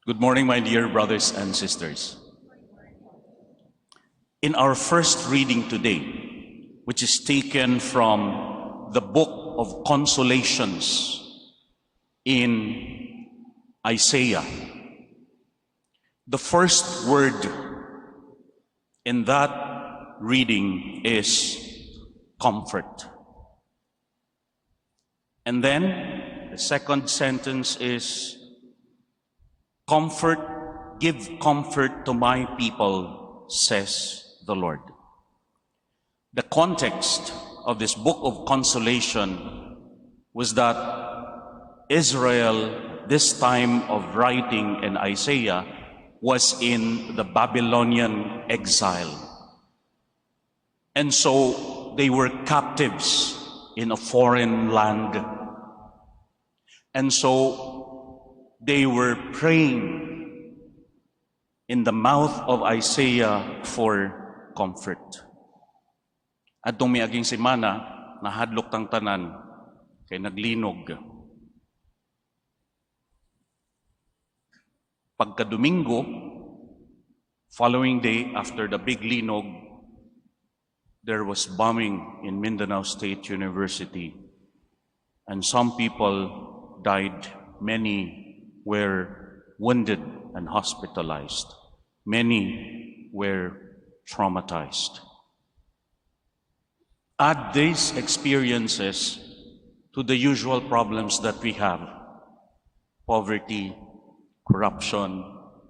Good morning, my dear brothers and sisters. In our first reading today, which is taken from the book of consolations in Isaiah, the first word in that reading is comfort. And then the second sentence is, comfort, give comfort to my people, says the Lord. The context of this book of consolation was that Israel, this time of writing in Isaiah, was in the Babylonian exile. And so they were captives in a foreign land. And so they were praying in the mouth of Isaiah for comfort. At tumiaging semana, nahadlok tang tanan, kay naglinog. Pagka-Domingo, following day after the big linog, there was bombing in Mindanao State University, and some people died. Many were wounded and hospitalized. Many were traumatized. Add these experiences to the usual problems that we have: poverty, corruption,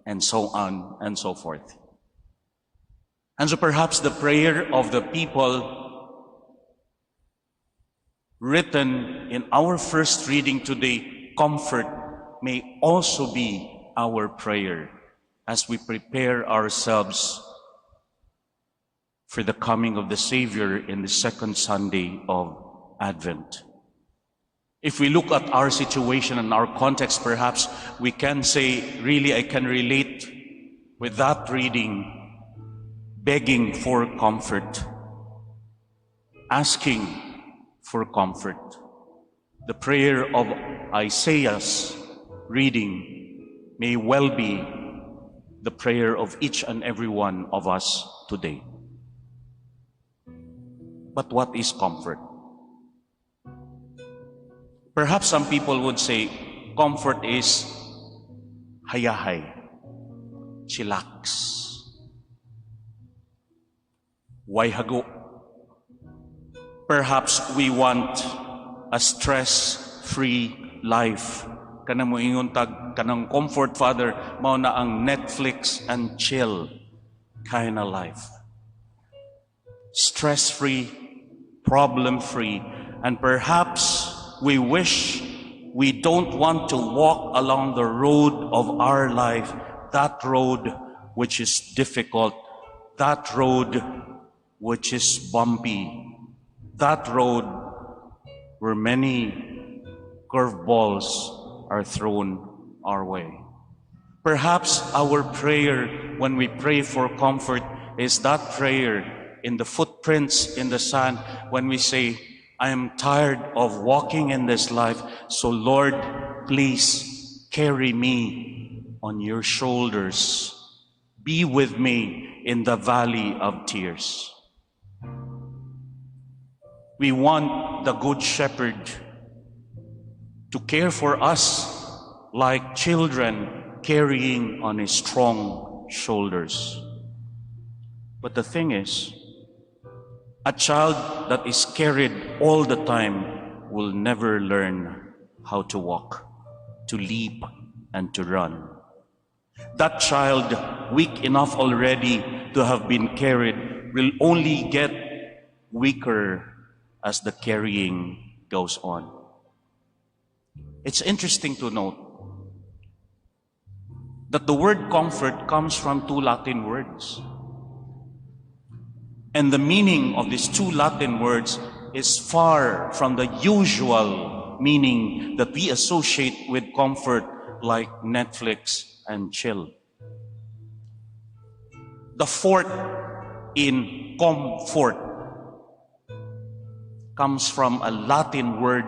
and so on and so forth. And so perhaps the prayer of the people written in our first reading today, comfort, may also be our prayer as we prepare ourselves for the coming of the Savior in the second Sunday of Advent. If we look at our situation and our context, perhaps we can say, really, I can relate with that reading, begging for comfort, asking for comfort. The prayer of Isaiah's reading may well be the prayer of each and every one of us today. But what is comfort? Perhaps some people would say, comfort is hayahay, chillax, wayhago. Perhaps we want a stress-free life. Kanang moingon tag, kanang comfort, Father, mao na ang Netflix and chill kind of life. Stress-free, problem-free, and perhaps we wish we don't want to walk along the road of our life, that road which is difficult, that road which is bumpy, that road where many curveballs are thrown our way. Perhaps our prayer when we pray for comfort is that prayer in the footprints in the sand when we say, I am tired of walking in this life, so Lord, please carry me on your shoulders. Be with me in the valley of tears. We want the Good Shepherd to care for us like children carrying on his strong shoulders. But the thing is, a child that is carried all the time will never learn how to walk, to leap, and to run. That child, weak enough already to have been carried, will only get weaker as the carrying goes on. It's interesting to note that the word comfort comes from two Latin words. And the meaning of these two Latin words is far from the usual meaning that we associate with comfort, like Netflix and chill. The fort in comfort comes from a Latin word,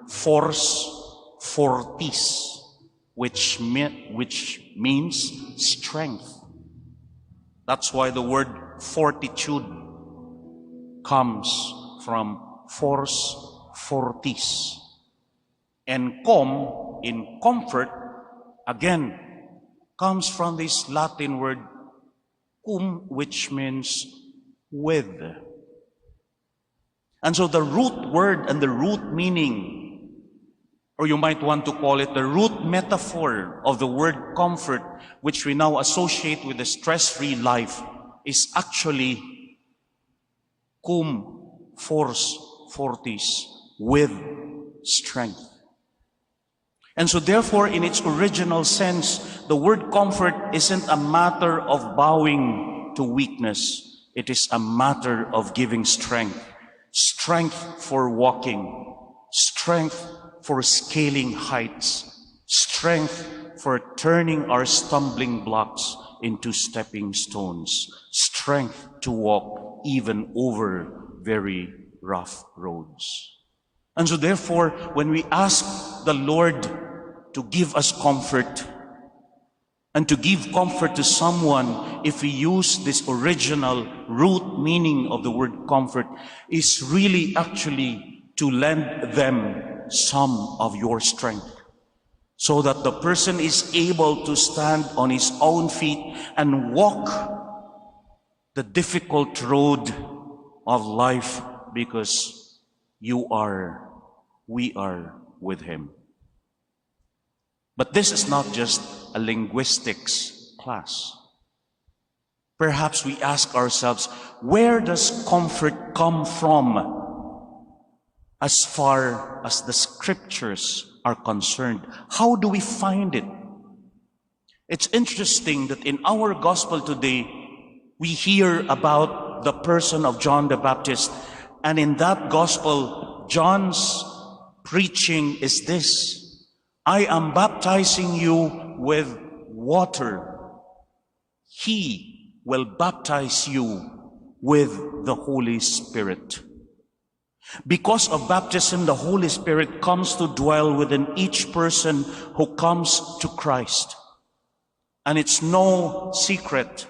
force fortis, which means strength. That's why the word fortitude comes from fors fortis. And com, in comfort, again, comes from this Latin word cum, which means with. And so the root word and the root meaning, or you might want to call it the root metaphor of the word comfort, which we now associate with the stress-free life, is actually cum fors fortis, with strength. And so therefore, in its original sense, the word comfort isn't a matter of bowing to weakness. It is a matter of giving strength. Strength for walking, strength for scaling heights, strength for turning our stumbling blocks into stepping stones, strength to walk even over very rough roads. And so therefore, when we ask the Lord to give us comfort, and to give comfort to someone, if we use this original root meaning of the word comfort, is really actually to lend them some of your strength, so that the person is able to stand on his own feet and walk the difficult road of life, because we are with him. But this is not just a linguistics class. Perhaps we ask ourselves, where does comfort come from as far as the scriptures are concerned? How do we find it? It's interesting that in our gospel today, we hear about the person of John the Baptist, and in that gospel, John's preaching is this: I am baptizing you with water. He will baptize you with the Holy Spirit. Because of baptism, the Holy Spirit comes to dwell within each person who comes to Christ. And it's no secret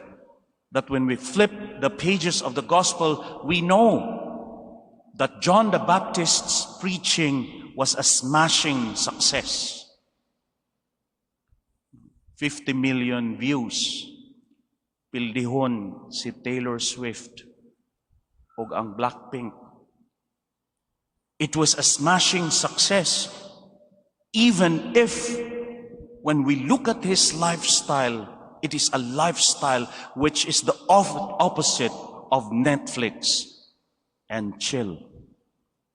that when we flip the pages of the gospel, we know that John the Baptist's preaching was a smashing success. 50 million views. Pildihon si Taylor Swift ug ang Blackpink. It was a smashing success, even if when we look at his lifestyle, it is a lifestyle which is the opposite of Netflix and chill.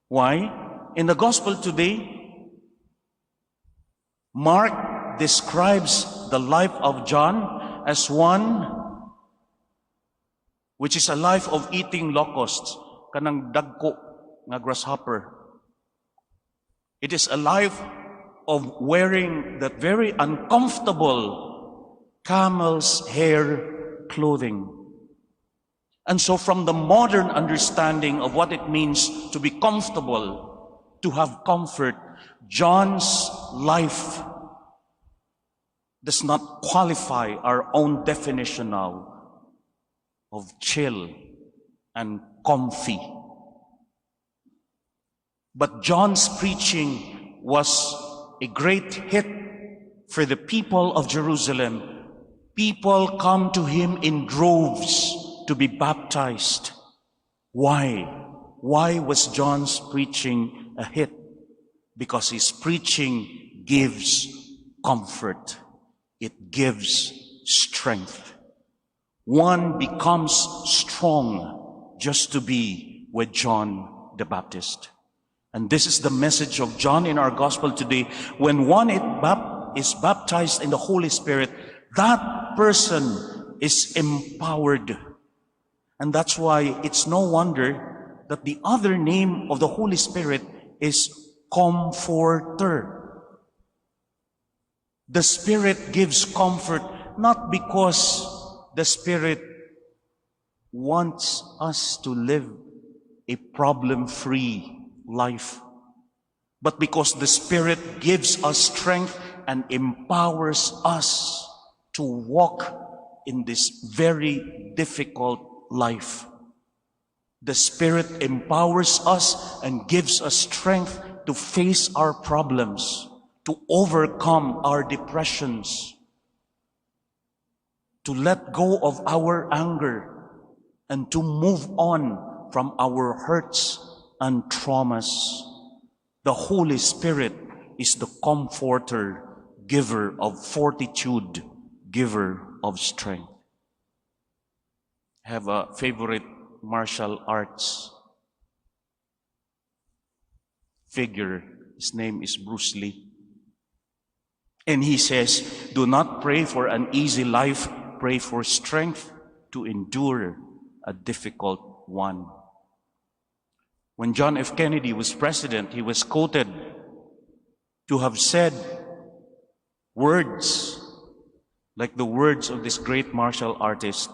Why? In the gospel today, Mark describes the life of John as one which is a life of eating locusts, kanang dagko nga grasshopper. It is a life of wearing that very uncomfortable camel's hair clothing. And so from the modern understanding of what it means to be comfortable, to have comfort, John's life does not qualify our own definition now of chill and comfy. But John's preaching was a great hit for the people of Jerusalem. People come to him in droves to be baptized. Why? Why was John's preaching a hit? Because his preaching gives comfort. It gives strength. One becomes strong just to be with John the Baptist. And this is the message of John in our gospel today. When one is baptized in the Holy Spirit, that person is empowered. And that's why it's no wonder that the other name of the Holy Spirit is Comforter. The Spirit gives comfort not because the Spirit wants us to live a problem-free life, but because the Spirit gives us strength and empowers us to walk in this very difficult life. The Spirit empowers us and gives us strength to face our problems, to overcome our depressions, to let go of our anger, and to move on from our hurts and traumas. The Holy Spirit is the comforter, giver of fortitude, giver of strength. I have a favorite martial arts figure. His name is Bruce Lee. And he says, do not pray for an easy life, pray for strength to endure a difficult one. When John F. Kennedy was president, he was quoted to have said words like the words of this great martial artist.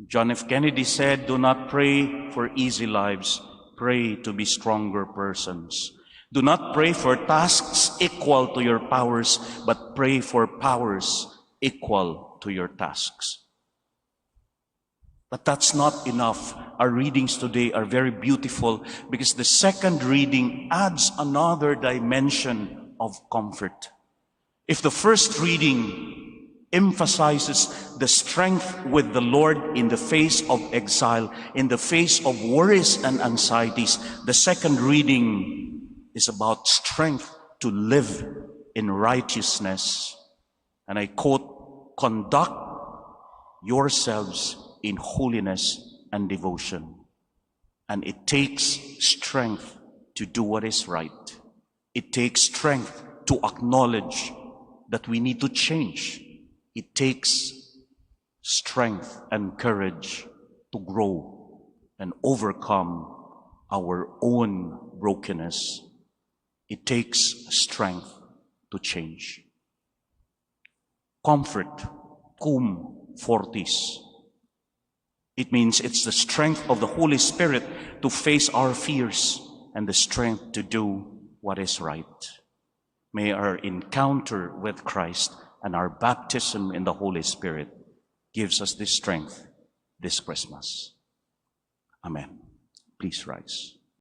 John F. Kennedy said, do not pray for easy lives, pray to be stronger persons. Do not pray for tasks equal to your powers, but pray for powers equal to your tasks. But that's not enough. Our readings today are very beautiful because the second reading adds another dimension of comfort. If the first reading emphasizes the strength with the Lord in the face of exile, in the face of worries and anxieties, the second reading is about strength to live in righteousness. And I quote, conduct yourselves in holiness and devotion. And it takes strength to do what is right. It takes strength to acknowledge that we need to change. It takes strength and courage to grow and overcome our own brokenness. It takes strength to change. Comfort, cum fortis. It means it's the strength of the Holy Spirit to face our fears and the strength to do what is right. May our encounter with Christ and our baptism in the Holy Spirit gives us this strength this Christmas. Amen. Please rise.